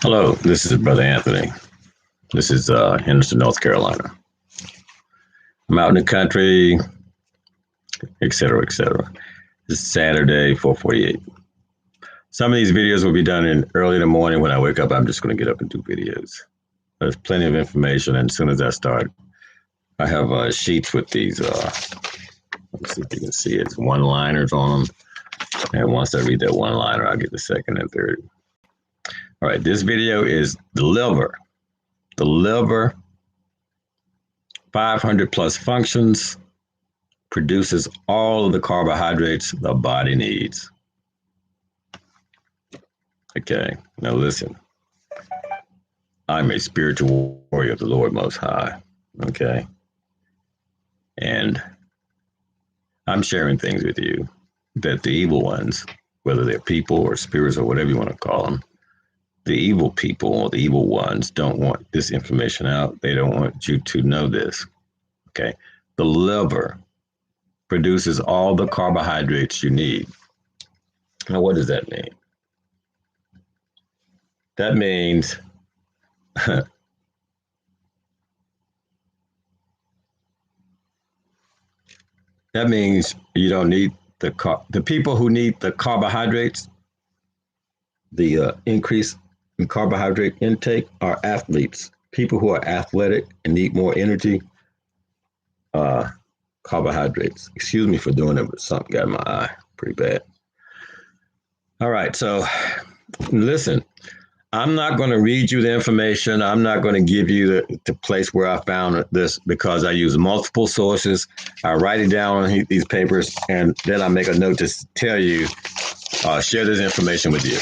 Hello, this is Brother Anthony. This is Henderson, North Carolina. I'm out in the country, etc., etc. It's Saturday, 4:48. Some of these videos will be done in early in the morning. When I wake up, I'm just going to get up and do videos. There's plenty of information, and as soon as I start, I have sheets with these, let's see if you can see it, it's one-liners on them. And once I read that one-liner, I'll get the second and third. All right, this video is the liver. The liver, 500 plus functions, produces all of the carbohydrates the body needs. Okay, now listen. I'm a spiritual warrior of the Lord Most High, okay? And I'm sharing things with you that the evil ones, whether they're people or spirits or whatever you want to call them, the evil people or the evil ones don't want this information out. They don't want you to know this, okay? The liver produces all the carbohydrates you need. Now, what does that mean? That means that means you don't need the people who need the carbohydrates, the increase in carbohydrate intake are athletes. People who are athletic and need more energy, carbohydrates. Excuse me for doing it, but something got in my eye pretty bad. All right, so listen. I'm not going to read you the information. I'm not going to give you the place where I found this because I use multiple sources. I write it down on these papers, and then I make a note to tell you, share this information with you.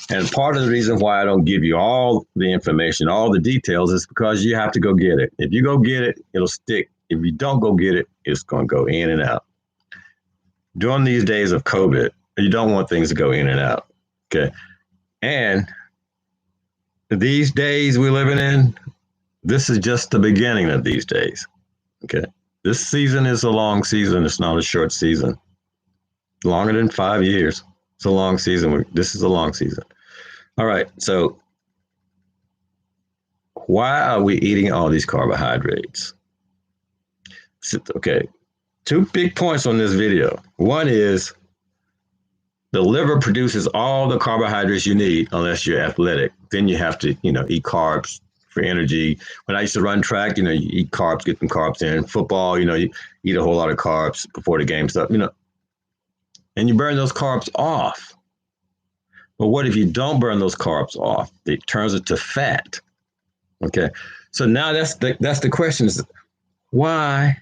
And part of the reason why I don't give you all the information, all the details, is because you have to go get it. If you go get it, it'll stick. If you don't go get it, it's going to go in and out. During these days of COVID, you don't want things to go in and out. Okay. And these days we're living in, this is just the beginning of these days. Okay. This season is a long season. It's not a short season. Longer than 5 years. It's a long season. This is a long season. All right. So why are we eating all these carbohydrates? Okay. 2 big points on this video. One is the liver produces all the carbohydrates you need unless you're athletic. Then you have to, eat carbs for energy. When I used to run track, you eat carbs, get them carbs in. Football, you eat a whole lot of carbs before the game stuff, and you burn those carbs off. But what if you don't burn those carbs off? It turns it to fat. Okay. So now that's the question is, why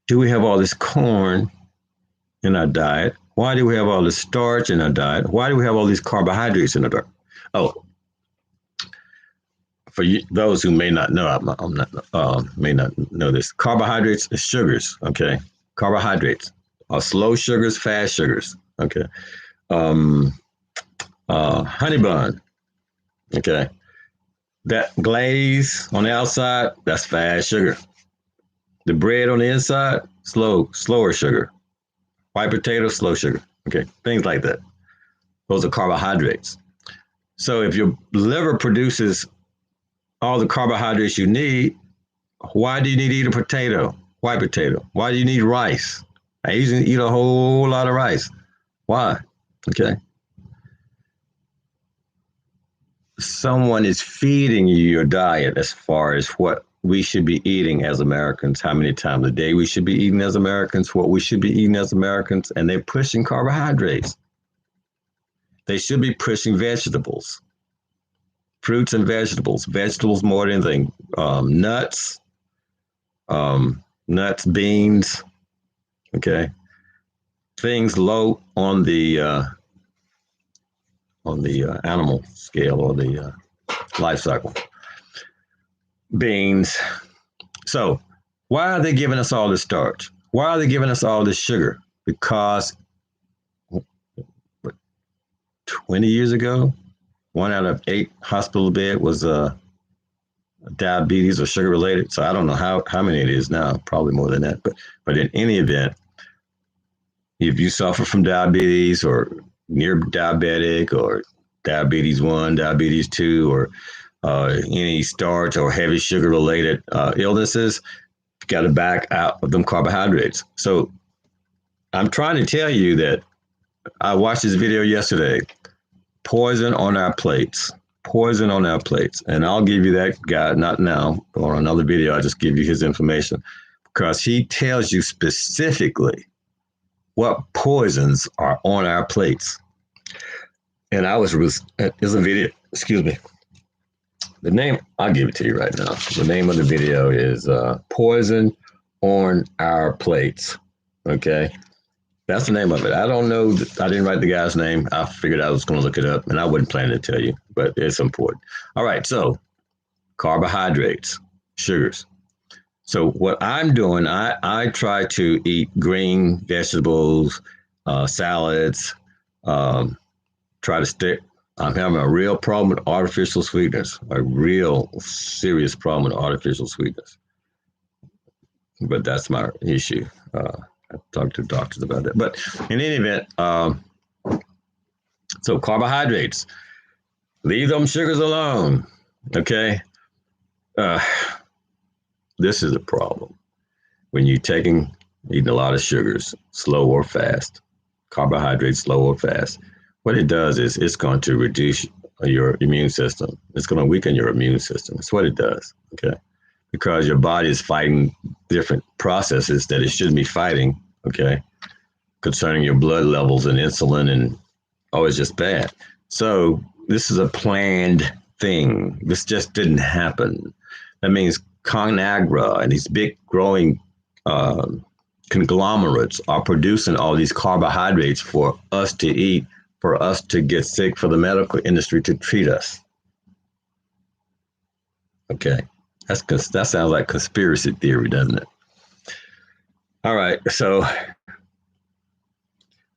do we have all this corn in our diet? Why do we have all this starch in our diet? Why do we have all these carbohydrates in our diet? Oh, for you, those who may not know, may not know this. Carbohydrates are sugars. Okay, carbohydrates are slow sugars, fast sugars. Okay, honey bun. Okay, that glaze on the outside, that's fast sugar. The bread on the inside, slower sugar. White potato, slow sugar. Okay, things like that. Those are carbohydrates. So if your liver produces all the carbohydrates you need, why do you need to eat a potato? White potato. Why do you need rice? I usually eat a whole lot of rice. Why? Okay. Someone is feeding you your diet as far as what we should be eating as Americans, how many times a day we should be eating as Americans, what we should be eating as Americans, and they're pushing carbohydrates. They should be pushing vegetables, fruits and vegetables more than anything, nuts, beans, okay, things low on the animal scale or the life cycle. Beans. So why are they giving us all this starch? Why are they giving us all this sugar? Because 20 years ago, 1 out of 8 hospital bed was diabetes or sugar related. So I don't know how many it is now, probably more than that. But in any event, if you suffer from diabetes or near diabetic or diabetes 1, diabetes 2, or any starch or heavy sugar related illnesses, you got to back out of them carbohydrates. So I'm trying to tell you that I watched this video yesterday, poison on our plates, poison on our plates. And I'll give you that guy, not now, or another video, I'll just give you his information, because he tells you specifically what poisons are on our plates. And there's a video, excuse me. The name, I'll give it to you right now. The name of the video is Poison on Our Plates. Okay. That's the name of it. I don't know. I didn't write the guy's name. I figured I was going to look it up, and I wasn't planning to tell you, but it's important. All right. So carbohydrates, sugars. So what I'm doing, I try to eat green vegetables, salads, try to stick. I'm having a real problem with artificial sweeteners, a real serious problem with artificial sweeteners. But that's my issue. I talked to doctors about that. But in any event, so carbohydrates, leave them sugars alone. Okay. This is a problem when you're eating a lot of sugars, slow or fast, carbohydrates, slow or fast. What it does is it's going to reduce your immune system. It's going to weaken your immune system. That's what it does. Okay. Because your body is fighting different processes that it shouldn't be fighting. Okay. Concerning your blood levels and insulin, and it's just bad. So this is a planned thing. This just didn't happen. That means ConAgra and these big growing conglomerates are producing all these carbohydrates for us to eat, for us to get sick, for the medical industry to treat us. Okay. That sounds like conspiracy theory, doesn't it? All right. So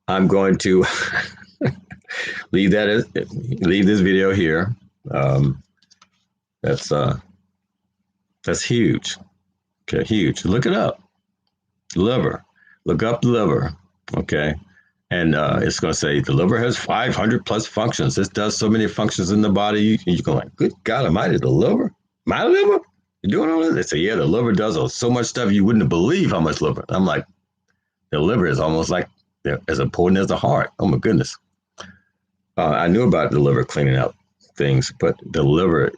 I'm going to leave this video here. That's huge. Okay, huge. Look it up. Liver. Look up the liver. Okay. And it's going to say the liver has 500 plus functions. This does so many functions in the body. You're going like, good God Almighty, the liver? My liver? You're doing all this? They say, yeah, the liver does so much stuff you wouldn't believe how much liver. I'm like, the liver is almost like as important as the heart. Oh my goodness. I knew about the liver cleaning out things, but the liver,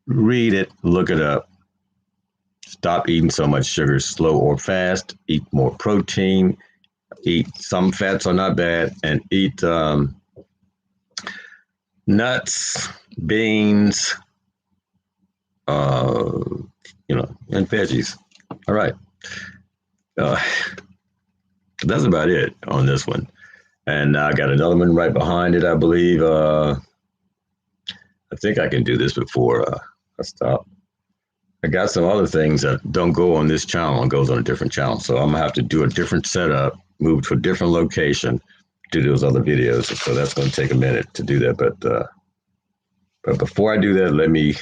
read it, look it up. Stop eating so much sugar, slow or fast. Eat more protein. Eat some fats are not bad, and eat nuts, beans, and veggies. All right. That's about it on this one. And I got another one right behind it, I believe. I think I can do this before I stop. I got some other things that don't go on this channel and goes on a different channel. So I'm going to have to do a different setup, move to a different location, do those other videos. So that's going to take a minute to do that. But before I do that, let me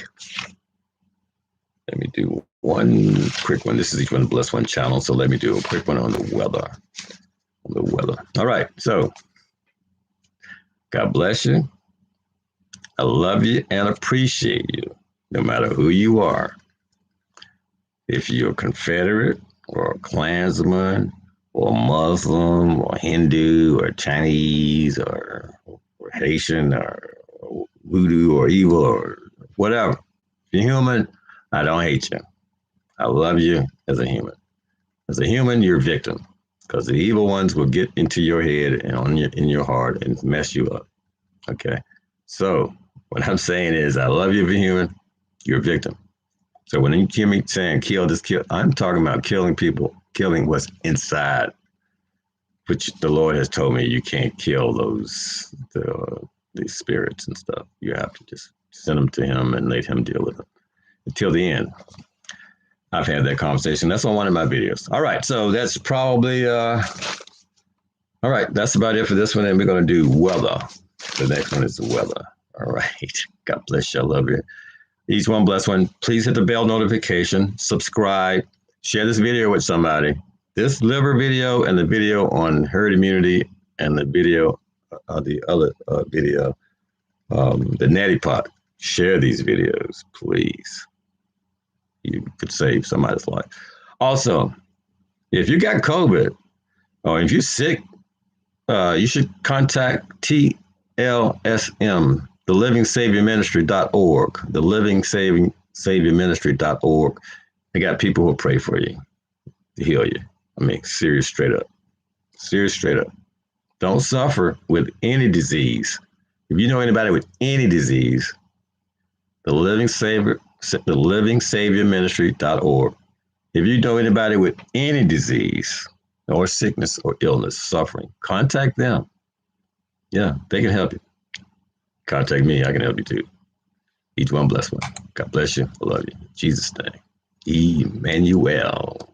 do one quick one. This is each one Bless One channel. So let me do a quick one on the weather. All right. So God bless you. I love you and appreciate you, no matter who you are. If you're a Confederate or a Klansman or Muslim or Hindu or Chinese or Haitian or voodoo or evil or whatever, if you're human, I don't hate you. I love you as a human. As a human, you're a victim, because the evil ones will get into your head and in your heart and mess you up. Okay. So what I'm saying is, I love you as a human. You're a victim. So when you hear me saying kill, I'm talking about killing people, killing what's inside, which the Lord has told me you can't kill these spirits and stuff. You have to just send them to Him and let Him deal with them until the end. I've had that conversation. That's on one of my videos. All right. So that's probably, all right. That's about it for this one. And we're going to do weather. The next one is the weather. All right. God bless you. I love you. Each one bless one. Please hit the bell notification, subscribe, share this video with somebody. This liver video and the video on herd immunity and the video, the other video the neti pot. Share these videos, please. You could save somebody's life. Also, if you got COVID or if you're sick, you should contact TLSM, the Living Savior Ministry.org, the Living Savior Ministry.org. They got people who will pray for you to heal you. I mean, serious, straight up. Serious, straight up. Don't suffer with any disease. If you know anybody with any disease, the Living Savior Ministry.org. If you know anybody with any disease or sickness or illness, suffering, contact them. Yeah, they can help you. Contact me. I can help you too. Each one bless one. God bless you. I love you. In Jesus' name. Emmanuel.